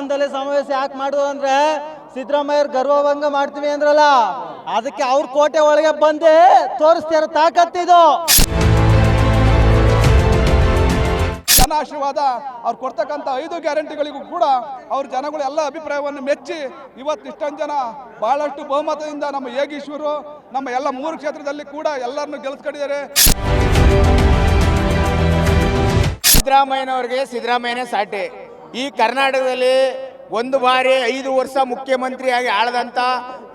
ಹಾಸನದಲ್ಲಿ ಸಮಾವೇಶ ಯಾಕೆ ಮಾಡುದು ಅಂದ್ರೆ ಸಿದ್ದರಾಮಯ್ಯ ಗರ್ವಭಂಗ ಮಾಡ್ತೀವಿ ಅಂದ್ರಲ್ಲ, ಅದಕ್ಕೆ ಅವ್ರ ಕೋಟೆ ಒಳಗೆ ಬಂದು ತೋರಿಸ್ತಾರ ತಾಕತ್ತಿದು. ಜನ ಆಶೀರ್ವಾದ ಅವ್ರು ಕೊಡ್ತಕ್ಕಂಥ 5 ಗ್ಯಾರಂಟಿಗಳಿಗೂ ಕೂಡ ಅವ್ರ ಜನಗಳು ಎಲ್ಲ ಅಭಿಪ್ರಾಯವನ್ನು ಮೆಚ್ಚಿ ಇವತ್ತು ಇಷ್ಟೊಂದು ಜನ ಬಹಳಷ್ಟು ಬಹುಮತದಿಂದ ನಮ್ಮ ಯೋಗೀಶ್ವರು ನಮ್ಮ ಎಲ್ಲ 3 ಕ್ಷೇತ್ರದಲ್ಲಿ ಕೂಡ ಎಲ್ಲರನ್ನು ಗೆಲ್ಲಿಸ್ಕೊಂಡಿದ್ದಾರೆ. ಸಿದ್ದರಾಮಯ್ಯನವ್ರಿಗೆ ಸಿದ್ದರಾಮಯ್ಯನೇ ಸಾಟಿ. ಈ ಕರ್ನಾಟಕದಲ್ಲಿ ಒಂದು ಬಾರಿ 5 ವರ್ಷ ಮುಖ್ಯಮಂತ್ರಿಯಾಗಿ ಆಳದಂತ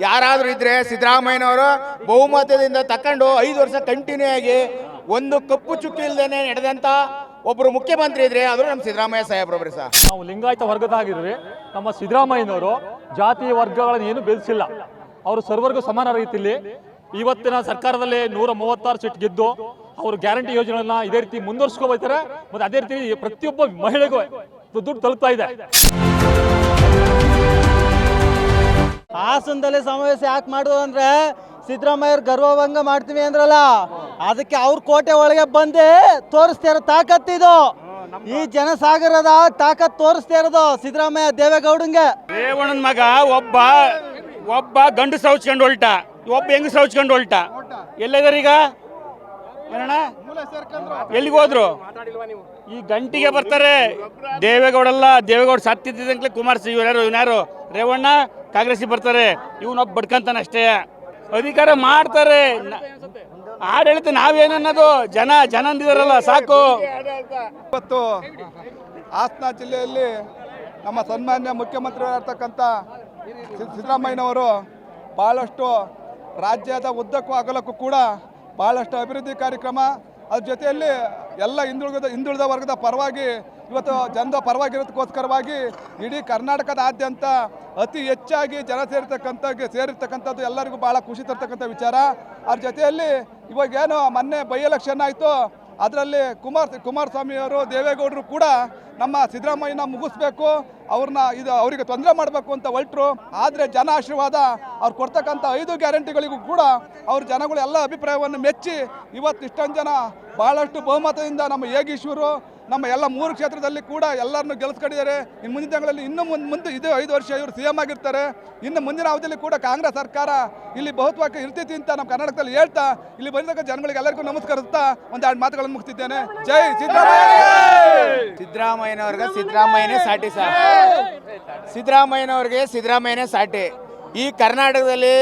ಯಾರಾದರೂ ಇದ್ರೆ ಸಿದ್ದರಾಮಯ್ಯನವರು ಬಹುಮತದಿಂದ ತಕೊಂಡು 5 ವರ್ಷ ಕಂಟಿನ್ಯೂ ಆಗಿ ಒಂದು ಕಪ್ಪು ಚುಕ್ಕಿ ಇಲ್ಲದೇನೆ ನಡೆದಂತ ಒಬ್ಬರು ಮುಖ್ಯಮಂತ್ರಿ ಇದ್ರೆ ಅದು ನಮ್ಮ ಸಿದ್ದರಾಮಯ್ಯ ಸಾಹೇಬ್ರೊಬ್ರಿ ಸರ್. ನಾವು ಲಿಂಗಾಯತ ವರ್ಗದಾಗಿದ್ರೆ ನಮ್ಮ ಸಿದ್ದರಾಮಯ್ಯನವರು ಜಾತಿ ವರ್ಗಗಳನ್ನು ಏನು ಬೆಳೆಸಿಲ್ಲ. ಅವರು ಸರ್ವರ್ಗೂ ಸಮಾನ ರೀತಿಯಲ್ಲಿ ಇವತ್ತಿನ ಸರ್ಕಾರದಲ್ಲಿ 136 ಸೀಟ್ ಗೆದ್ದು ಅವರು ಗ್ಯಾರಂಟಿ ಯೋಜನೆಗಳನ್ನ ಇದೇ ರೀತಿ ಮುಂದುವರ್ಸ್ಕೋಬರ್ತಾರೆ. ಮತ್ತೆ ಅದೇ ರೀತಿ ಪ್ರತಿಯೊಬ್ಬ ಮಹಿಳೆಗೂ ದುಡ್ಡು ತಲುಪ್ತಾ ಇದೆ. ಹಾಸನದಲ್ಲಿ ಸಮಾವೇಶ ಯಾಕೆ ಮಾಡುದು ಅಂದ್ರೆ ಸಿದ್ದರಾಮಯ್ಯ ಗರ್ವಭಂಗ ಮಾಡ್ತೀವಿ ಅಂದ್ರಲ್ಲ, ಅದಕ್ಕೆ ಅವ್ರ ಕೋಟೆ ಒಳಗೆ ಬಂದು ತೋರಿಸ್ತಾರ ತಾಕತ್ತಿದು. ಈ ಜನಸಾಗರದ ತಾಕತ್ ತೋರಿಸ್ತಾ ಇರೋದು ಸಿದ್ದರಾಮಯ್ಯ ದೇವೇಗೌಡಂಗೆ. ರೇವಣ್ಣನ ಮಗ ಒಬ್ಬ ಗಂಡು ಸೌಚ್ಕೊಂಡು ಹೊಲ್ಟ, ಒಬ್ಬ ಹೆಂಗ್ ಸೌಚ್ಕೊಂಡು ಹೊಲ್ಟ. ಎಲ್ಲಿದಾರ ಈಗ? ಏನಣ್ಣ ಎಲ್ಲಿಗೆ ಹೋದ್ರು? ಈ ಗಂಟಿಗೆ ಬರ್ತಾರೆ. ದೇವೇಗೌಡ ಸತ್ತಿದ್ದಂಕ್ಲೆ ಕುಮಾರಸ್ವಾಮಿ ಯಾರು ರೇವಣ್ಣ ಕಾಂಗ್ರೆಸ್ಗೆ ಬರ್ತಾರೆ. ಇವನೊಬ್ಬ ಬಡ್ಕಂತಾನ ಅಷ್ಟೇ. ಅಧಿಕಾರ ಮಾಡ್ತಾರೆ, ಆಡಳಿತ ನಾವೇನನ್ನೋದು ಜನ ಅಂದಿದಾರಲ್ಲ ಸಾಕು. ಇವತ್ತು ಹಾಸನ ಜಿಲ್ಲೆಯಲ್ಲಿ ನಮ್ಮ ಸನ್ಮಾನ್ಯ ಮುಖ್ಯಮಂತ್ರಿಯಾಗಿರ್ತಕ್ಕಂಥ ಸಿದ್ದರಾಮಯ್ಯನವರು ಭಾಳಷ್ಟು ರಾಜ್ಯದ ಉದ್ದಕ್ಕೂ ಅಗಲಕ್ಕೂ ಕೂಡ ಭಾಳಷ್ಟು ಅಭಿವೃದ್ಧಿ ಕಾರ್ಯಕ್ರಮ, ಅದ್ರ ಜೊತೆಯಲ್ಲಿ ಎಲ್ಲ ಹಿಂದುಳಿದ ವರ್ಗದ ಪರವಾಗಿ ಇವತ್ತು ಜನದ ಪರವಾಗಿರೋದಕ್ಕೋಸ್ಕರವಾಗಿ ಇಡೀ ಕರ್ನಾಟಕದಾದ್ಯಂತ ಅತಿ ಹೆಚ್ಚಾಗಿ ಜನ ಸೇರಿರ್ತಕ್ಕಂಥದ್ದು ಎಲ್ಲರಿಗೂ ಭಾಳ ಖುಷಿ ತರ್ತಕ್ಕಂಥ ವಿಚಾರ. ಅದ್ರ ಜೊತೆಯಲ್ಲಿ ಇವಾಗೇನು ಮೊನ್ನೆ ಬೈ ಎಲೆಕ್ಷನ್ ಆಯಿತು, ಅದರಲ್ಲಿ ಕುಮಾರಸ್ವಾಮಿಯವರು ದೇವೇಗೌಡರು ಕೂಡ ನಮ್ಮ ಸಿದ್ದರಾಮಯ್ಯನ ಮುಗಿಸ್ಬೇಕು, ಅವರಿಗೆ ತೊಂದರೆ ಮಾಡಬೇಕು ಅಂತ ಹೊರಟರು. ಆದರೆ ಜನ ಆಶೀರ್ವಾದ ಅವ್ರು ಕೊಡ್ತಕ್ಕಂಥ 5 ಗ್ಯಾರಂಟಿಗಳಿಗೂ ಕೂಡ ಅವ್ರ ಜನಗಳು ಎಲ್ಲ ಅಭಿಪ್ರಾಯವನ್ನು ಮೆಚ್ಚಿ ಇವತ್ತು ಇಷ್ಟೊಂದು ಜನ ಬಹಳಷ್ಟು ಬಹುಮತದಿಂದ ನಮ್ಮ ಯೋಗೀಶ್ವರು ನಮ್ಮ ಎಲ್ಲ 3 ಕ್ಷೇತ್ರದಲ್ಲಿ ಕೂಡ ಎಲ್ಲರನ್ನು ಗೆಲ್ಲಿಸ್ಕೊಂಡಿದ್ದಾರೆ. ಇನ್ನು ಮುಂದಿನ ತಿಂಗಳಲ್ಲಿ ಇನ್ನೂ ಮುಂದೆ ಇದು 5 ವರ್ಷ ಇವರು CM ಆಗಿರ್ತಾರೆ. ಇನ್ನು ಮುಂದಿನ ಅವಧಿಯಲ್ಲಿ ಕೂಡ ಕಾಂಗ್ರೆಸ್ ಸರ್ಕಾರ ಇಲ್ಲಿ ಬಹುತ್ವಕ್ಕೆ ಇರ್ತೈತಿ ಅಂತ ನಮ್ಮ ಕರ್ನಾಟಕದಲ್ಲಿ ಹೇಳ್ತಾ ಇಲ್ಲಿ ಬಂದಿದ್ದ ಜನಗಳಿಗೆ ಎಲ್ಲರಿಗೂ ನಮಸ್ಕರಿಸ್ತಾ ಒಂದೆರಡು ಮಾತುಗಳನ್ನು ಮುಗಿಸ್ತಿದ್ದೇನೆ. ಜೈ ಸಿದ್ದರಾಮಯ್ಯ. ಸಿದ್ದರಾಮಯ್ಯನವ್ರಿಗೆ ಸಿದ್ದರಾಮಯ್ಯನೇ ಸಾಟಿ ಸರ್. ಸಿದ್ದರಾಮಯ್ಯನವ್ರಿಗೆ ಸಿದ್ದರಾಮಯ್ಯನೇ ಸಾಟಿ. ಈ ಕರ್ನಾಟಕದಲ್ಲಿ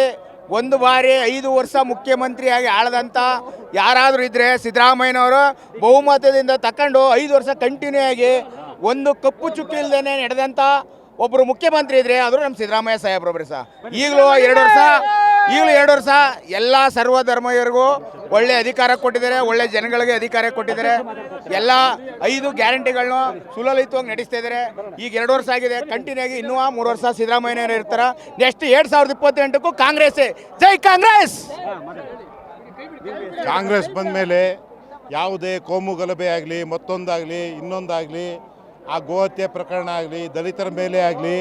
ಒಂದು ಬಾರಿ 5 ವರ್ಷ ಮುಖ್ಯಮಂತ್ರಿಯಾಗಿ ಆಳದಂತ ಯಾರಾದರೂ ಇದ್ರೆ ಸಿದ್ದರಾಮಯ್ಯನವರು ಬಹುಮತದಿಂದ ತಕೊಂಡು 5 ವರ್ಷ ಕಂಟಿನ್ಯೂ ಆಗಿ ಒಂದು ಕಪ್ಪು ಚುಕ್ಕಿ ಇಲ್ಲದೇನೆ ನಡೆದಂತ ಒಬ್ಬರು ಮುಖ್ಯಮಂತ್ರಿ ಇದ್ರೆ ಅದು ನಮ್ಮ ಸಿದ್ದರಾಮಯ್ಯ ಸಾಹೇಬ್ರೊಬ್ರಿ ಸರ್. ಈಗಲೂ 2 ವರ್ಷ ಎಲ್ಲ ಸರ್ವಧರ್ಮೀಯರಿಗೂ ಒಳ್ಳೆ ಅಧಿಕಾರ ಕೊಟ್ಟಿದ್ದಾರೆ, ಒಳ್ಳೆ ಜನಗಳಿಗೆ ಅಧಿಕಾರ ಕೊಟ್ಟಿದ್ದಾರೆ. ಎಲ್ಲ 5 ಗ್ಯಾರಂಟಿಗಳನ್ನ ಸುಲಲಿತವಾಗಿ ನಡೆಸ್ತಾ ಇದ್ದಾರೆ. ಈಗ 2 ವರ್ಷ ಆಗಿದೆ, ಕಂಟಿನ್ಯೂ ಆಗಿ ಇನ್ನೂ 3 ವರ್ಷ ಸಿದ್ದರಾಮಯ್ಯನವರು ಇರ್ತಾರೆ. ನೆಕ್ಸ್ಟ್ 2028ಕ್ಕೂ ಕಾಂಗ್ರೆಸ್ಸೇ. ಜೈ ಕಾಂಗ್ರೆಸ್. ಕಾಂಗ್ರೆಸ್ ಬಂದ ಮೇಲೆ ಯಾವುದೇ ಕೋಮು ಗಲಭೆ ಆಗಲಿ, ಮತ್ತೊಂದಾಗಲಿ, ಇನ್ನೊಂದಾಗಲಿ, ಆ ಗೋಹತ್ಯೆ ಪ್ರಕರಣ ಆಗಲಿ, ದಲಿತರ ಮೇಲೆ ಆಗಲಿ,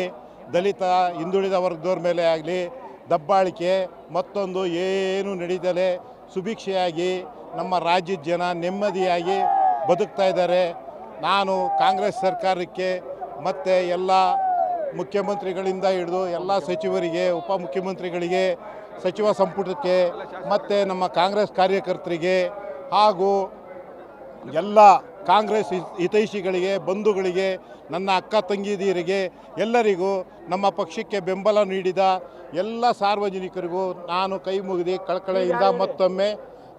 ದಲಿತ ಹಿಂದುಳಿದ ವರ್ಗದವ್ರ ಮೇಲೆ ಆಗಲಿ, ದಬ್ಬಾಳಿಕೆ ಮತ್ತೊಂದು ಏನು ನಡೀತಲೇ ಸುಭಿಕ್ಷೆಯಾಗಿ ನಮ್ಮ ರಾಜ್ಯದ ಜನ ನೆಮ್ಮದಿಯಾಗಿ ಬದುಕ್ತಾ ಇದ್ದಾರೆ. ನಾನು ಕಾಂಗ್ರೆಸ್ ಸರ್ಕಾರಕ್ಕೆ ಮತ್ತು ಎಲ್ಲ ಮುಖ್ಯಮಂತ್ರಿಗಳಿಂದ ಹಿಡಿದು ಎಲ್ಲ ಸಚಿವರಿಗೆ, ಉಪಮುಖ್ಯಮಂತ್ರಿಗಳಿಗೆ, ಸಚಿವ ಸಂಪುಟಕ್ಕೆ ಮತ್ತು ನಮ್ಮ ಕಾಂಗ್ರೆಸ್ ಕಾರ್ಯಕರ್ತರಿಗೆ ಹಾಗೂ ಎಲ್ಲ ಕಾಂಗ್ರೆಸ್ ಹಿತೈಷಿಗಳಿಗೆ, ಬಂಧುಗಳಿಗೆ, ನನ್ನ ಅಕ್ಕ ತಂಗಿದೀರಿಗೆ ಎಲ್ಲರಿಗೂ ನಮ್ಮ ಪಕ್ಷಕ್ಕೆ ಬೆಂಬಲ ನೀಡಿದ ಎಲ್ಲ ಸಾರ್ವಜನಿಕರಿಗೂ ನಾನು ಕೈ ಮುಗಿದು ಕಳಕಳಿಯಿಂದ ಮತ್ತೊಮ್ಮೆ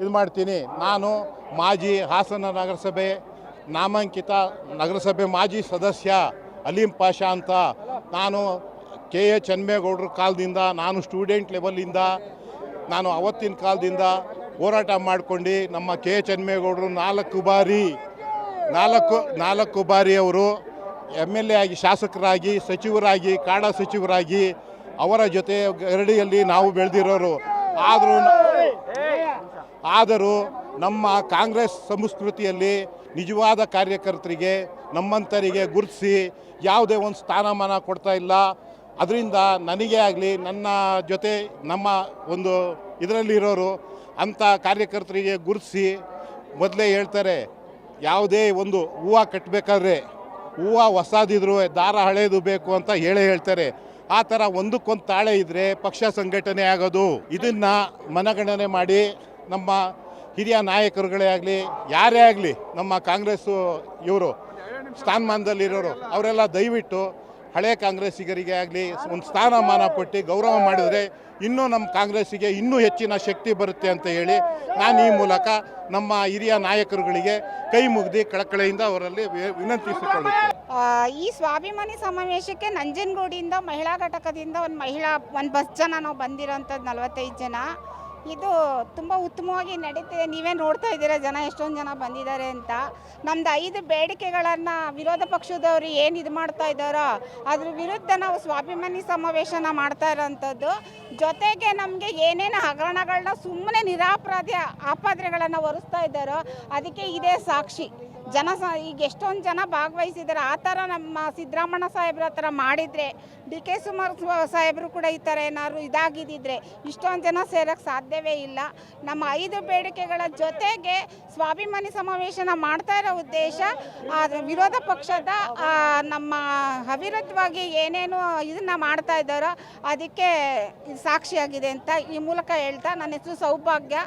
ಇದು ಮಾಡ್ತೀನಿ. ನಾನು ಮಾಜಿ ಹಾಸನ ನಗರಸಭೆ ನಾಮಾಂಕಿತ ನಗರಸಭೆ ಮಾಜಿ ಸದಸ್ಯ ಅಲೀಂ ಪಾಷಾ ಅಂತ. ನಾನು KA ಚೆನ್ಮೇಗೌಡರ ಕಾಲದಿಂದ, ನಾನು ಸ್ಟೂಡೆಂಟ್ ಲೆವೆಲಿಂದ ನಾನು ಅವತ್ತಿನ ಕಾಲದಿಂದ ಹೋರಾಟ ಮಾಡ್ಕೊಂಡು ನಮ್ಮ KA ಚೆನ್ಮೇಗೌಡರು 4 ಬಾರಿ ಅವರು MLA ಆಗಿ, ಶಾಸಕರಾಗಿ, ಸಚಿವರಾಗಿ, ಕಾಡಾ ಸಚಿವರಾಗಿ ಅವರ ಜೊತೆ ಗರಡಿಯಲ್ಲಿ ನಾವು ಬೆಳೆದಿರೋರು. ಆದರೂ ನಮ್ಮ ಕಾಂಗ್ರೆಸ್ ಸಂಸ್ಕೃತಿಯಲ್ಲಿ ನಿಜವಾದ ಕಾರ್ಯಕರ್ತರಿಗೆ, ನಮ್ಮಂಥರಿಗೆ ಗುರುತಿಸಿ ಯಾವುದೇ ಒಂದು ಸ್ಥಾನಮಾನ ಕೊಡ್ತಾ ಇಲ್ಲ. ಅದರಿಂದ ನನಗೇ ಆಗಲಿ, ನನ್ನ ಜೊತೆ ನಮ್ಮ ಒಂದು ಇದರಲ್ಲಿರೋರು ಅಂಥ ಕಾರ್ಯಕರ್ತರಿಗೆ ಗುರುತಿಸಿ ಮೊದಲೇ ಹೇಳ್ತಾರೆ, ಯಾವುದೇ ಒಂದು ಹೂವು ಕಟ್ಟಬೇಕಾದ್ರೆ ಹೂವು ಹೊಸದಿದ್ರು ದಾರ ಹಳೇದು ಬೇಕು ಅಂತ ಹೇಳ್ತಾರೆ. ಆ ಥರ ಒಂದಕ್ಕೊಂದು ತಾಳೆ ಇದ್ದರೆ ಪಕ್ಷ ಸಂಘಟನೆ ಆಗೋದು. ಇದನ್ನು ಮನಗಣನೆ ಮಾಡಿ ನಮ್ಮ ಹಿರಿಯ ನಾಯಕರುಗಳೇ ಆಗಲಿ ಯಾರೇ ಆಗಲಿ ನಮ್ಮ ಕಾಂಗ್ರೆಸ್ಸು ಇವರು ಸ್ಥಾನಮಾನದಲ್ಲಿರೋರು ಅವರೆಲ್ಲ ದಯವಿಟ್ಟು ಹಳೆ ಕಾಂಗ್ರೆಸ್ಸಿಗರಿಗೆ ಆಗಲಿ ಒಂದು ಸ್ಥಾನಮಾನ ಕೊಟ್ಟು ಗೌರವ ಮಾಡಿದರೆ ಇನ್ನೂ ನಮ್ಮ ಕಾಂಗ್ರೆಸ್ಸಿಗೆ ಇನ್ನೂ ಹೆಚ್ಚಿನ ಶಕ್ತಿ ಬರುತ್ತೆ ಅಂತ ಹೇಳಿ ನಾನು ಈ ಮೂಲಕ ನಮ್ಮ ಹಿರಿಯ ನಾಯಕರುಗಳಿಗೆ ಕೈ ಮುಗ್ದು ಕಳಕಳಿಯಿಂದ ಅವರಲ್ಲಿ ವಿನಂತಿಸಿಕೊಳ್ಳುತ್ತೇನೆ. ಈ ಸ್ವಾಭಿಮಾನಿ ಸಮಾವೇಶಕ್ಕೆ ನಂಜನಗೂಡಿಂದ ಮಹಿಳಾ ಘಟಕದಿಂದ ಒಂದು ಬಸ್ ಜನ ನಾವು ಬಂದಿರೋಂಥದ್ದು 45 ಜನ. ಇದು ತುಂಬ ಉತ್ತಮವಾಗಿ ನಡೀತಿದೆ. ನೀವೇ ನೋಡ್ತಾ ಇದ್ದೀರಾ ಜನ ಎಷ್ಟೊಂದು ಜನ ಬಂದಿದ್ದಾರೆ ಅಂತ. ನಮ್ಮದು 5 ಬೇಡಿಕೆಗಳನ್ನು ವಿರೋಧ ಪಕ್ಷದವರು ಏನು ಇದು ಮಾಡ್ತಾ ಇದ್ದಾರೋ ಅದ್ರ ವಿರುದ್ಧ ನಾವು ಸ್ವಾಭಿಮಾನಿ ಸಮಾವೇಶನ ಮಾಡ್ತಾ ಇರೋಂಥದ್ದು. ಜೊತೆಗೆ ನಮಗೆ ಏನೇನು ಹಗರಣಗಳನ್ನ ಸುಮ್ಮನೆ ನಿರಾಪರಾಧಿ ಆಪಾದನೆಗಳನ್ನು ಹೊರಿಸ್ತಾ ಇದ್ದಾರೋ ಅದಕ್ಕೆ ಇದೇ ಸಾಕ್ಷಿ. ಈಗ ಎಷ್ಟೊಂದು ಜನ ಭಾಗವಹಿಸಿದ್ದಾರೆ. ಆ ಥರ ನಮ್ಮ ಸಿದ್ದರಾಮಣ್ಣ ಸಾಹೇಬ್ರ ಹತ್ರ ಮಾಡಿದರೆ DK ಶಿವಕುಮಾರ್ ಸಾಹೇಬರು ಕೂಡ ಈ ಥರ ಏನಾದ್ರು ಇದಾಗಿದ್ದಿದ್ರೆ ಇಷ್ಟೊಂದು ಜನ ಸೇರೋಕ್ಕೆ ಸಾಧ್ಯವೇ ಇಲ್ಲ. ನಮ್ಮ 5 ಬೇಡಿಕೆಗಳ ಜೊತೆಗೆ ಸ್ವಾಭಿಮಾನಿ ಸಮಾವೇಶನ ಮಾಡ್ತಾ ಇರೋ ಉದ್ದೇಶ ವಿರೋಧ ಪಕ್ಷದ ನಮ್ಮ ಅವಿರುದ್ಧವಾಗಿ ಏನೇನು ಇದನ್ನು ಮಾಡ್ತಾ ಇದ್ದಾರೋ ಅದಕ್ಕೆ ಸಾಕ್ಷಿಯಾಗಿದೆ ಅಂತ ಈ ಮೂಲಕ ಹೇಳ್ತಾ, ನನ್ನ ಹೆಸರು ಸೌಭಾಗ್ಯ,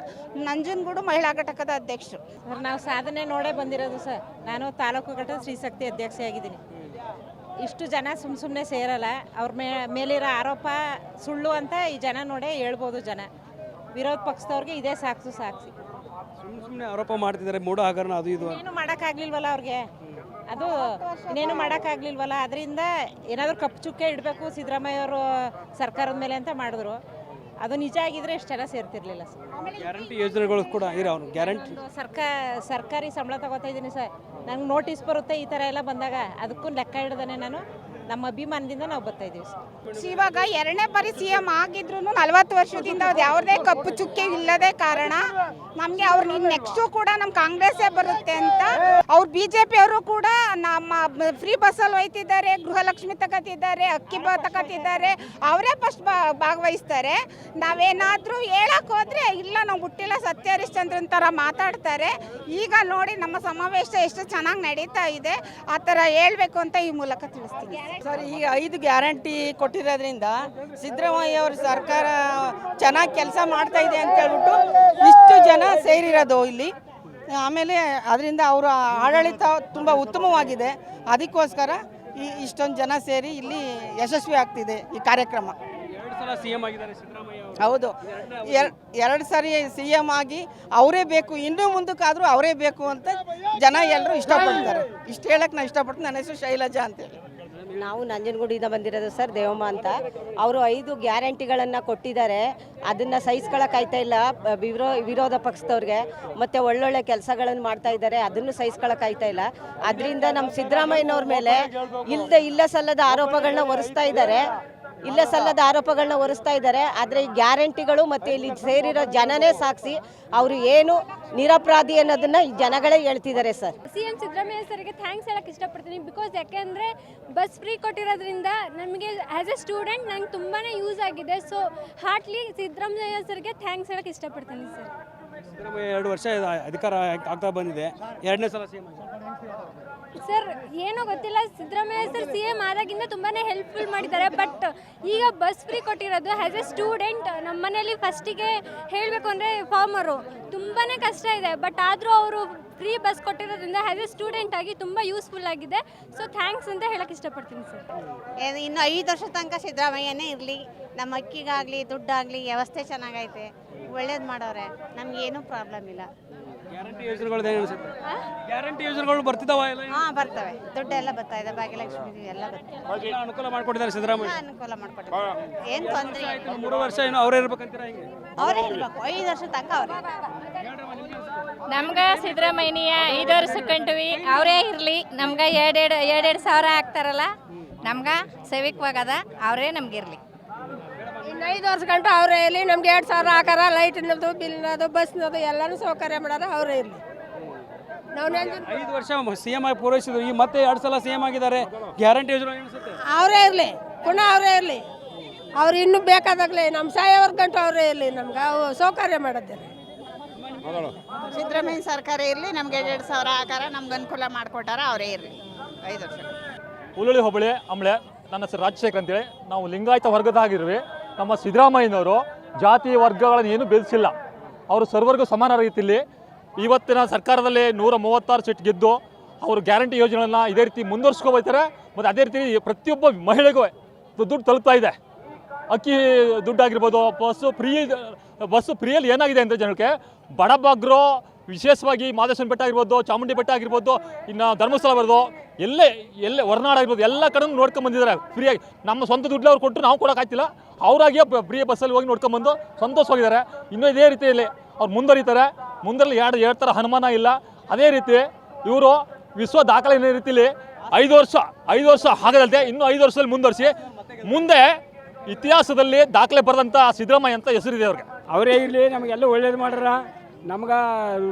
ನಂಜನಗೂಡು ಮಹಿಳಾ ಘಟಕದ ಅಧ್ಯಕ್ಷರು. ಸರ್, ನಾವು ಸಾಧನೆ ನೋಡೇ ಬಂದಿರೋದು ಸರ್. ನಾನು ತಾಲೂಕು ಘಟಕ ಶ್ರೀಶಕ್ತಿ ಅಧ್ಯಕ್ಷೆಯಾಗಿದ್ದೀನಿ. ಇಷ್ಟು ಜನ ಸುಮ್ಮನೆ ಸೇರಲ್ಲ. ಅವ್ರ ಮೇಲಿರೋ ಆರೋಪ ಸುಳ್ಳು ಅಂತ ಈ ಜನ ನೋಡೇ ಹೇಳ್ಬೋದು. ಜನ ವಿರೋಧ ಪಕ್ಷದವ್ರಿಗೆ ಇದೇ ಸಾಕ್ಷಿ. ಸುಮ್ಮನೆ ಆರೋಪ ಮಾಡ್ತಿದ್ದಾರೆ, ಮೂಢ ಹಗರಣ ಅದು ಇದು. ಏನು ಮಾಡೋಕ್ಕಾಗ್ಲಿಲ್ವಲ್ಲ ಅವ್ರಿಗೆ, ಅದು ಇನ್ನೇನು ಮಾಡೋಕ್ಕಾಗ್ಲಿಲ್ವಲ್ಲ. ಅದರಿಂದ ಏನಾದರೂ ಕಪ್ಪು ಚುಕ್ಕೆ ಇಡಬೇಕು ಸಿದ್ದರಾಮಯ್ಯ ಅವರು ಸರ್ಕಾರದ ಮೇಲೆ ಅಂತ ಮಾಡಿದ್ರು. ಅದು ನಿಜ ಆಗಿದ್ರೆ ಇಷ್ಟು ಜನ ಸೇರ್ತಿರ್ಲಿಲ್ಲ ಸರ್. ಗ್ಯಾರಂಟಿ ಯೋಜನೆಗಳು ಕೂಡ ಇರೋ ಗ್ಯಾರಂಟಿ. ಸರ್ಕಾರಿ ಸಂಬಳ ತಗೋತಾ ಇದ್ದೀನಿ ಸರ್. ನಂಗೆ ನೋಟಿಸ್ ಬರುತ್ತೆ ಈ ಥರ ಎಲ್ಲ ಬಂದಾಗ. ಅದಕ್ಕೂ ಲೆಕ್ಕ ಹಿಡ್ದಾನೆ ನಾನು ನಮ್ಮ ಅಭಿಮಾನದಿಂದ ನಾವು ಬರ್ತಾ ಇದ್ದೀವಿ ಸರ್. ಇವಾಗ 2ನೇ ಬಾರಿ CM ಆಗಿದ್ರು 40 ವರ್ಷದಿಂದ ಅದು ಯಾವುದೇ ಕಪ್ಪು ಚುಕ್ಕೆ ಇಲ್ಲದೆ ಕಾರಣ ನಮಗೆ ಅವ್ರು ನೆಕ್ಸ್ಟು ಕೂಡ ನಮ್ಮ ಕಾಂಗ್ರೆಸ್ಸೇ ಬರುತ್ತೆ ಅಂತ ಅವ್ರು BJP ಅವರು ಕೂಡ ನಮ್ಮ ಫ್ರೀ ಬಸ್ಸಲ್ಲಿ ಹೋಯ್ತಿದ್ದಾರೆ, ಗೃಹಲಕ್ಷ್ಮಿ ತಗೋತಿದ್ದಾರೆ, ಅಕ್ಕಿ ತಗೋತಿದ್ದಾರೆ. ಅವರೇ ಫಸ್ಟ್ ಭಾಗವಹಿಸ್ತಾರೆ. ನಾವೇನಾದರೂ ಹೇಳಕ್ಕೆ ಹೋದರೆ ಇಲ್ಲ ನಾವು ಹುಟ್ಟಿಲ್ಲ ಸತ್ಯ ಹರಿಶ್ಚಂದ್ರನ್ ಥರ ಮಾತಾಡ್ತಾರೆ. ಈಗ ನೋಡಿ ನಮ್ಮ ಸಮಾವೇಶ ಎಷ್ಟು ಚೆನ್ನಾಗಿ ನಡೀತಾ ಇದೆ. ಆ ಥರ ಹೇಳ್ಬೇಕು ಅಂತ ಈ ಮೂಲಕ ತಿಳಿಸ್ತೀನಿ ಸರ್. ಈಗ 5 ಗ್ಯಾರಂಟಿ ಕೊಟ್ಟಿರೋದ್ರಿಂದ ಸಿದ್ದರಾಮಯ್ಯ ಅವ್ರ ಸರ್ಕಾರ ಚೆನ್ನಾಗಿ ಕೆಲಸ ಮಾಡ್ತಾ ಇದೆ ಅಂತ ಹೇಳ್ಬಿಟ್ಟು ಇಷ್ಟು ಜನ ಸೇರಿರೋದು ಇಲ್ಲಿ. ಆಮೇಲೆ ಅದರಿಂದ ಅವರ ಆಡಳಿತ ತುಂಬ ಉತ್ತಮವಾಗಿದೆ. ಅದಕ್ಕೋಸ್ಕರ ಇಷ್ಟೊಂದು ಜನ ಸೇರಿ ಇಲ್ಲಿ ಯಶಸ್ವಿ ಆಗ್ತಿದೆ ಈ ಕಾರ್ಯಕ್ರಮ. 2 ಸಲ CM ಆಗಿದ್ದಾರೆ ಸಿದ್ದರಾಮಯ್ಯ ಅವರು. ಹೌದು, 2 ಸಾರಿ CM ಆಗಿ ಅವರೇ ಬೇಕು, ಇನ್ನೂ ಮುಂದಕ್ಕಾದರೂ ಅವರೇ ಬೇಕು ಅಂತ ಜನ ಎಲ್ಲರೂ ಇಷ್ಟಪಡ್ತಾರೆ. ಇಷ್ಟು ಹೇಳಕ್ಕೆ ನಾನು ಇಷ್ಟಪಡ್ತೀನಿ. ನನ್ನ ಹೆಸರು ಶೈಲಜಾ ಅಂತೇಳಿ. ನಾವು ನಂಜನಗೂಡಿಂದ ಬಂದಿರೋದು ಸರ್, ದೇವಮ್ಮ ಅಂತ. ಅವರು 5 ಗ್ಯಾರಂಟಿಗಳನ್ನು ಕೊಟ್ಟಿದ್ದಾರೆ. ಅದನ್ನು ಸಹಿಸ್ಕೊಳ್ಳೋಕ್ಕಾಯ್ತಾ ಇಲ್ಲ ವಿರೋಧ ಪಕ್ಷದವ್ರಿಗೆ. ಮತ್ತು ಒಳ್ಳೊಳ್ಳೆ ಕೆಲಸಗಳನ್ನು ಮಾಡ್ತಾ ಇದ್ದಾರೆ, ಅದನ್ನು ಸಹಿಸ್ಕೊಳ್ಳೋಕ್ಕಾಯ್ತಾ ಇಲ್ಲ. ಅದರಿಂದ ನಮ್ಮ ಸಿದ್ದರಾಮಯ್ಯನವ್ರ ಮೇಲೆ ಇಲ್ಲ ಸಲ್ಲದ ಆರೋಪಗಳನ್ನ ಹೊರಿಸ್ತಾ ಇದ್ದಾರೆ. ಆದರೆ ಈ ಗ್ಯಾರಂಟಿಗಳು ಮತ್ತು ಇಲ್ಲಿ ಸೇರಿರೋ ಜನನೇ ಸಾಕ್ಷಿ. ಅವರು ಏನು ನಿರಪರಾಧಿ ಅನ್ನೋದನ್ನ ಈ ಜನಗಳೇ ಹೇಳ್ತಿದ್ದಾರೆ ಸರ್. CM ಸಿದ್ದರಾಮಯ್ಯ ಸರ್ಗೆ ಥ್ಯಾಂಕ್ಸ್ ಹೇಳಕ್ಕೆ ಇಷ್ಟಪಡ್ತೀನಿ. ಬಿಕಾಸ್ ಯಾಕೆಂದರೆ ಬಸ್ ಫ್ರೀ ಕೊಟ್ಟಿರೋದ್ರಿಂದ ನಮಗೆ ಆ್ಯಸ್ ಎ ಸ್ಟೂಡೆಂಟ್ ನಂಗೆ ತುಂಬಾ ಯೂಸ್ ಆಗಿದೆ. ಸೊ ಹಾರ್ಟ್ಲಿ ಸಿದ್ದರಾಮಯ್ಯ ಸರ್ಗೆ ಥ್ಯಾಂಕ್ಸ್ ಹೇಳಕ್ಕೆ ಇಷ್ಟಪಡ್ತೀನಿ ಸರ್. ಸಿದ್ದರಾಮಯ್ಯ 2 ವರ್ಷ ಅಧಿಕಾರ ಆಗ್ತಾ ಬಂದಿದೆ. 2ನೇ ಸಲ CM ಸರ್ ಏನೋ ಗೊತ್ತಿಲ್ಲ, ಸಿದ್ದರಾಮಯ್ಯ ಸರ್ CM ಆದಾಗಿಂದ ತುಂಬಾ ಹೆಲ್ಪ್ಫುಲ್ ಮಾಡಿದ್ದಾರೆ. ಬಟ್ ಈಗ ಬಸ್ ಫ್ರೀ ಕೊಟ್ಟಿರೋದು ಆ್ಯಸ್ ಎ ಸ್ಟೂಡೆಂಟ್ ನಮ್ಮ ಮನೇಲಿ ಫಸ್ಟಿಗೆ ಹೇಳಬೇಕು ಅಂದರೆ ಫಾರ್ಮರು ತುಂಬಾ ಕಷ್ಟ ಇದೆ. ಬಟ್ ಆದರೂ ಅವರು ಫ್ರೀ ಬಸ್ ಕೊಟ್ಟಿರೋದ್ರಿಂದ ಆ್ಯಸ್ ಎ ಸ್ಟೂಡೆಂಟ್ ಆಗಿ ತುಂಬ ಯೂಸ್ಫುಲ್ ಆಗಿದೆ. ಸೊ ಥ್ಯಾಂಕ್ಸ್ ಅಂತ ಹೇಳಕ್ಕೆ ಇಷ್ಟಪಡ್ತೀನಿ ಸರ್. ಇನ್ನು 5 ವರ್ಷ ತನಕ ಸಿದ್ದರಾಮಯ್ಯನೇ ಇರಲಿ. ನಮ್ಮ ಅಕ್ಕಿಗಾಗಲಿ ದುಡ್ಡಾಗಲಿ ವ್ಯವಸ್ಥೆ ಚೆನ್ನಾಗೈತೆ, ಒಳ್ಳೇದು ಮಾಡೋರೆ, ನಮಗೇನು ಪ್ರಾಬ್ಲಮ್ ಇಲ್ಲ. ಗ್ಯಾರಂಟಿ ಯೋಜನೆಗಳು ಗ್ಯಾರಂಟಿ ಯೋಜನೆಗಳು ಬರ್ತಿದ್ದಾವ ಎಲ್ಲ? ಹಾಂ ಬರ್ತವೆ, ದುಡ್ಡೆಲ್ಲ ಬರ್ತಾ ಇದೆ, ಭಾಗ್ಯಲಕ್ಷ್ಮಿ ಎಲ್ಲ ಬರ್ತವೆ. ಅನುಕೂಲ ಮಾಡ್ಕೊಟ್ಟಿದ್ದಾರೆ ಸಿದ್ದರಾಮಯ್ಯ. ಅನುಕೂಲ ಮಾಡ್ಕೊಟ್ಟಿದ್ದಾರೆ, ಏನು ತೊಂದರೆ ಇಲ್ಲ. 3 ವರ್ಷ ಏನು ಅವರೇ ಇರ್ಬೇಕಂತೀರಾ? ಹಿಂಗೆ ಅವರೇ ಇರಬೇಕು, 5 ವರ್ಷ ತನಕ ಅವರೇ. ನಮ್ಗೆ ಸಿದ್ದರಾಮಯ್ಯ 5 ವರ್ಷ ಕಂಡ್ವಿ, ಅವರೇ ಇರಲಿ. ನಮ್ಗೆ 2 ಸಾವಿರ ಹಾಕ್ತಾರಲ್ಲ, ನಮ್ಗೆ ಸೇವಿಕವಾಗದ, ಅವರೇ ನಮ್ಗಿರಲಿ. ಇನ್ನು 5 ವರ್ಷ ಗಂಟು ಅವರೇ ಇರಲಿ. ನಮ್ಗೆ 2 ಸಾವಿರ ಹಾಕಾರ, ಲೈಟಿನದು, ಬಿಲ್ನದು, ಬಸ್ನದು ಎಲ್ಲನೂ ಸೌಕರ್ಯ ಮಾಡೋರು ಅವರೇ ಇರಲಿ. ನಾವು 5 ವರ್ಷ CM ಆಗಿ ಪೂರೈಸಿದ್ರು. ಈ ಮತ್ತೆ 2 ಸಲ CM ಆಗಿದ್ದಾರೆ. ಗ್ಯಾರಂಟಿ ಯೋಜನೆ ಅನಿಸುತ್ತೆ ಅವರೇ ಇರಲಿ, ಪುನಃ ಅವರೇ ಇರಲಿ. ಅವ್ರು ಇನ್ನೂ ಬೇಕಾದಾಗಲೇ ನಮ್ಮ ಸಾಯೋವರ್ ಗಂಟು ಅವರೇ ಇರಲಿ. ನಮ್ಗೆ ಸೌಕರ್ಯ ಮಾಡೋದಿಲ್ಲ. ಸಿದ್ದರಾಮಯ್ಯ ಸರ್ಕಾರ ಇರಲಿ, ನಮಗೆ 2 ಸಾವಿರ ಹಾಕಾರ, ನಮ್ಗೆ ಅನುಕೂಲ ಮಾಡಿಕೊಟ್ಟಾರ, ಅವರೇ ಇರಲಿ. 5 ವರ್ಷ. ಹುಲ್ಲಳ್ಳಿ ಹೋಬಳಿ ಅಂಬಳೆ. ನನ್ನ ಹೆಸರು ರಾಜಶೇಖರ್ ಅಂತೇಳಿ. ನಾವು ಲಿಂಗಾಯತ ವರ್ಗದಾಗಿರ್ವಿ. ನಮ್ಮ ಸಿದ್ದರಾಮಯ್ಯನವರು ಜಾತಿ ವರ್ಗಗಳನ್ನು ಏನು ಬೆಳೆಸಿಲ್ಲ. ಅವರು ಸರ್ವರಿಗೂ ಸಮಾನ ರೀತಿಯಲ್ಲಿ ಇವತ್ತಿನ ಸರ್ಕಾರದಲ್ಲಿ 136 ಸೀಟ್ ಗೆದ್ದು ಅವರು ಗ್ಯಾರಂಟಿ ಯೋಜನೆಗಳನ್ನು ಇದೇ ರೀತಿ ಮುಂದುವರ್ಸ್ಕೊಬೋಯ್ತಾರೆ. ಮತ್ತು ಅದೇ ರೀತಿ ಪ್ರತಿಯೊಬ್ಬ ಮಹಿಳೆಗೂ ದುಡ್ಡು ತಲುಪ್ತಾ ಇದೆ. ಅಕ್ಕಿ ದುಡ್ಡಾಗಿರ್ಬೋದು, ಬಸ್ಸು ಫ್ರೀಯಲ್ಲಿ ಏನಾಗಿದೆ ಅಂತ ಜನಕ್ಕೆ ಬಡಬಗ್ರು ವಿಶೇಷವಾಗಿ ಮಾದೇಶ್ವರ ಬೆಟ್ಟ ಆಗಿರ್ಬೋದು, ಚಾಮುಂಡಿ ಬೆಟ್ಟ ಆಗಿರ್ಬೋದು, ಇನ್ನು ಧರ್ಮಸ್ಥಳ ಬರ್ಬೋದು, ಎಲ್ಲೇ ಹೊರನಾಡು ಆಗಿರ್ಬೋದು, ಎಲ್ಲ ಕಡೆ ನೋಡ್ಕೊಂಡು ಬಂದಿದ್ದಾರೆ ಫ್ರೀಯಾಗಿ. ನಮ್ಮ ಸ್ವಂತ ದುಡ್ಡು ಅವ್ರು ಕೊಟ್ಟು ನಾವು ಕೊಡೋಕ್ಕಾಗ್ತಿಲ್ಲ, ಅವರಾಗಿಯೇ ಫ್ರೀ ಬಸ್ಸಲ್ಲಿ ಹೋಗಿ ನೋಡ್ಕೊಂಬಂದು ಸಂತೋಷವಾಗಿದ್ದಾರೆ. ಇನ್ನೂ ಇದೇ ರೀತಿಯಲ್ಲಿ ಅವ್ರು ಮುಂದುವರಿತಾರೆ. ಮುಂದರಲ್ಲಿ ಎರಡು ಥರ ಅನುಮಾನ ಇಲ್ಲ. ಅದೇ ರೀತಿ ಇವರು ವಿಶ್ವ ದಾಖಲೆ ರೀತಿಯಲ್ಲಿ 5 ವರ್ಷ ಆಗದಂತೆ ಇನ್ನೂ 5 ವರ್ಷದಲ್ಲಿ ಮುಂದುವರಿಸಿ ಮುಂದೆ ಇತಿಹಾಸದಲ್ಲಿ ದಾಖಲೆ ಬರೆದಂಥ ಸಿದ್ದರಾಮಯ್ಯ ಅಂತ ಹೆಸರಿದೆ ಅವ್ರಿಗೆ. ಅವರೇ ಇರಲಿ, ನಮಗೆಲ್ಲ ಒಳ್ಳೇದು ಮಾಡ್ಯಾರ. ನಮ್ಗೆ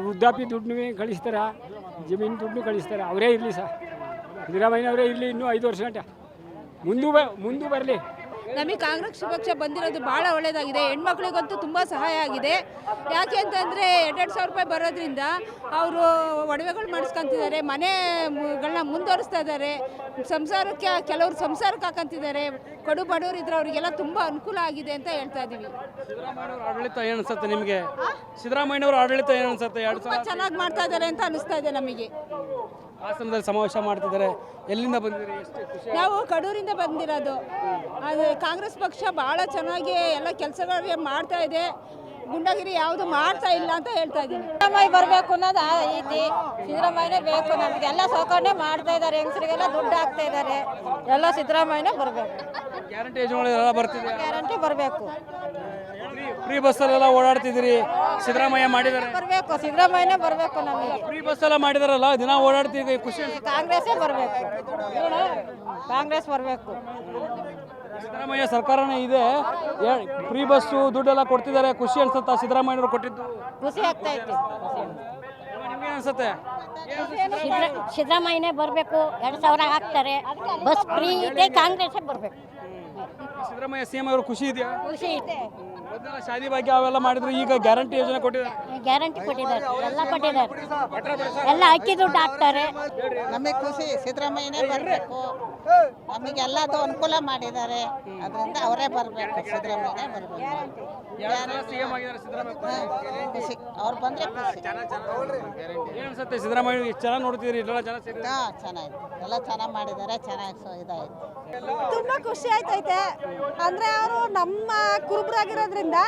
ವೃದ್ಧಾಪ್ಯ ದುಡ್ಡು ಕಳಿಸ್ತಾರೆ, ಜಮೀನು ದುಡ್ಡು ಕಳಿಸ್ತಾರೆ. ಅವರೇ ಇರಲಿ ಸರ್, ಸಿದ್ದರಾಮಯ್ಯನವರೇ ಇರಲಿ ಇನ್ನೂ 5 ವರ್ಷ ಗಂಟೆ ಮುಂದೆ ಬರಲಿ. ನಮಗೆ ಕಾಂಗ್ರೆಸ್ ಪಕ್ಷ ಬಂದಿರೋದು ಭಾಳ ಒಳ್ಳೆಯದಾಗಿದೆ. ಹೆಣ್ಮಕ್ಳಿಗಂತೂ ತುಂಬ ಸಹಾಯ ಆಗಿದೆ. ಯಾಕೆ ಅಂತಂದರೆ 2,000 ರೂಪಾಯಿ ಬರೋದ್ರಿಂದ ಅವರು ಒಡವೆಗಳು ಮಾಡಿಸ್ಕೊಂತಿದ್ದಾರೆ, ಮನೆಗಳನ್ನ ಮುಂದುವರಿಸ್ತಾ ಇದ್ದಾರೆ. ಸಂಸಾರಕ್ಕೆ ಕೆಲವರು ಸಂಸಾರಕ್ಕೆ ಹಾಕಂತಿದ್ದಾರೆ. ಕಡು ಬಡವರು ಇದ್ರೆ ಅವರಿಗೆಲ್ಲ ತುಂಬ ಅನುಕೂಲ ಆಗಿದೆ ಅಂತ ಹೇಳ್ತಾ ಇದ್ದೀವಿ. ಸಿದ್ದರಾಮಯ್ಯವ್ರ ಆಡಳಿತ ಏನು ಅನ್ಸುತ್ತೆ ನಿಮಗೆ? ಸಿದ್ದರಾಮಯ್ಯನವ್ರ ಆಡಳಿತ ಏನು ಅನ್ಸುತ್ತೆ? 2 ತುಂಬ ಚೆನ್ನಾಗಿ ಮಾಡ್ತಾ ಇದ್ದಾರೆ ಅಂತ ಅನಿಸ್ತಾ ಇದೆ ನಮಗೆ. ಹಾಸನದಲ್ಲಿ ಸಮಾವೇಶ ಮಾಡ್ತಿದ್ದಾರೆ. ಎಲ್ಲಿಂದ ಬಂದಿರಿ? ಎಷ್ಟು ಖುಷಿ? ನಾವು ಕಡೂರಿಂದ ಬಂದಿರೋದು. ಅದು ಕಾಂಗ್ರೆಸ್ ಪಕ್ಷ ಭಾಳ ಚೆನ್ನಾಗಿ ಎಲ್ಲ ಕೆಲಸಗಳಿಗೆ ಮಾಡ್ತಾ ಇದೆ. ಗುಂಡಗಿರಿ ಯಾವುದು ಮಾಡ್ತಾ ಇಲ್ಲ ಅಂತ ಹೇಳ್ತಾ ಇದ್ದೀನಿ. ಸಿದ್ದರಾಮಯ್ಯ ಬರಬೇಕು ಅನ್ನೋದು ಐತಿ. ಸಿದ್ದರಾಮಯ್ಯನೇ ಬೇಕು ನಮಗೆ. ಎಲ್ಲ ಸೌಕರ್ಯ ಮಾಡ್ತಾ ಇದ್ದಾರೆ, ಹೆಂಗಸರಿಗೆಲ್ಲ ದುಡ್ಡು ಹಾಕ್ತಾ ಇದ್ದಾರೆ. ಎಲ್ಲ ಸಿದ್ದರಾಮಯ್ಯನೇ ಬರಬೇಕು. ಗ್ಯಾರಂಟಿ ಯೋಜನೆಗಳೆಲ್ಲ ಬರ್ತಿದೆ. ಗ್ಯಾರಂಟಿ ಬರಬೇಕು. ಫ್ರೀ ಬಸ್ಸಲ್ಲೆಲ್ಲ ಓಡಾಡ್ತಿದ್ದೀರಿ, ಸಿದ್ದರಾಮಯ್ಯ ಮಾಡಿದ್ದಾರೆ. ಬರಬೇಕು, ಸಿದ್ದರಾಮಯ್ಯನೇ ಬರಬೇಕು ನಮಗೆ. ಫ್ರೀ ಬಸ್ಸೆಲ್ಲ ಮಾಡಿದಾರಲ್ಲ, ದಿನ ಓಡಾಡ್ತೀವಿ, ಖುಷಿ. ಕಾಂಗ್ರೆಸ್ಸೇ ಬರಬೇಕು, ಕಾಂಗ್ರೆಸ್ ಬರಬೇಕು. ಸಿದ್ದರಾಮಯ್ಯ ಸರ್ಕಾರನೇ ಇದೆ, ಫ್ರೀ ಬಸ್ಸು ದುಡ್ಡೆಲ್ಲ ಕೊಡ್ತಿದ್ದಾರೆ. ಖುಷಿ ಅನ್ಸುತ್ತಾ ಸಿದ್ದರಾಮಯ್ಯನವರು ಕೊಟ್ಟಿದ್ದು? ಖುಷಿ ಆಗ್ತಾ ಇತ್ತು. ನಿಮ್ಗೆ ಅನ್ಸುತ್ತೆ? ಸಿದ್ದರಾಮಯ್ಯನೇ ಬರಬೇಕು. 2,000 ಹಾಕ್ತಾರೆ, ಬಸ್ ಫ್ರೀ ಇದೆ, ಕಾಂಗ್ರೆಸ್ಸೇ ಬರಬೇಕು. ಸಿದ್ದರಾಮಯ್ಯ ಸಿಎಂ ಅವರು ಖುಷಿ ಇದೆಯಾ? ಖುಷಿ ಇದೆ. ಮೊದಲೆಲ್ಲ ಶಾದಿ ಭಾಗ್ಯ ಅವೆಲ್ಲ ಮಾಡಿದ್ರು, ಈಗ ಗ್ಯಾರಂಟಿ ಯೋಜನೆ ಕೊಟ್ಟಿದ್ದಾರೆ. ಗ್ಯಾರಂಟಿ ಕೊಟ್ಟಿದ್ದಾರೆ, ಎಲ್ಲ ಕೊಟ್ಟಿದ್ದಾರೆ. ಎಲ್ಲ ಅಕ್ಕಿ ದುಡ್ಡು ಹಾಕ್ತಾರೆ. ನಮಗೆ ಖುಷಿ, ಸಿದ್ದರಾಮಯ್ಯನೇ ಬರಬೇಕು. ನಮಗೆಲ್ಲದು ಅನುಕೂಲ ಮಾಡಿದ್ದಾರೆ, ಅದರಿಂದ ಅವರೇ ಬರಬೇಕು. ಸಿದ್ದರಾಮಯ್ಯನೇ ಬರಬೇಕು. ಸಿಎಂ ಆಗಿದ್ದಾರೆ ಸಿದ್ದರಾಮಯ್ಯ. ಖುಷಿ, ಅವ್ರು ಬಂದರೆ ಖುಷಿ. ಏನು ಅನ್ಸುತ್ತೆ ಸಿದ್ದರಾಮಯ್ಯ? ಎಷ್ಟು ಚೆನ್ನಾಗಿ ನೋಡ್ತಿದ್ದೀರಿ, ಎಲ್ಲ ಜನ ಸೇರಿ. ಚೆನ್ನಾಗಿತ್ತು, ಎಲ್ಲ ಚೆನ್ನಾಗಿ ಮಾಡಿದ್ದಾರೆ, ಚೆನ್ನಾಗಿ ಇದಾಯಿತು. ತುಂಬ ಖುಷಿ ಆಯ್ತೈತೆ. ಅಂದರೆ ಅವರು ನಮ್ಮ ಕುರುಬರಾಗಿರೋದ್ರಿಂದ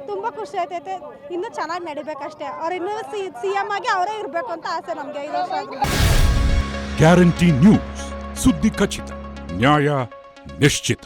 ತುಂಬ ಖುಷಿ ಆಯ್ತೈತೆ. ಇನ್ನೂ ಚೆನ್ನಾಗಿ ನಡಿಬೇಕಷ್ಟೇ. ಅವ್ರು ಇನ್ನೂ CM ಆಗಿ ಅವರೇ ಇರಬೇಕು ಅಂತ ಆಸೆ ನಮಗೆ. 5 ವರ್ಷ. ಗ್ಯಾರಂಟಿ ನ್ಯೂಸ್, ಸುದ್ದಿ ಖಚಿತ, ನ್ಯಾಯ ನಿಶ್ಚಿತ.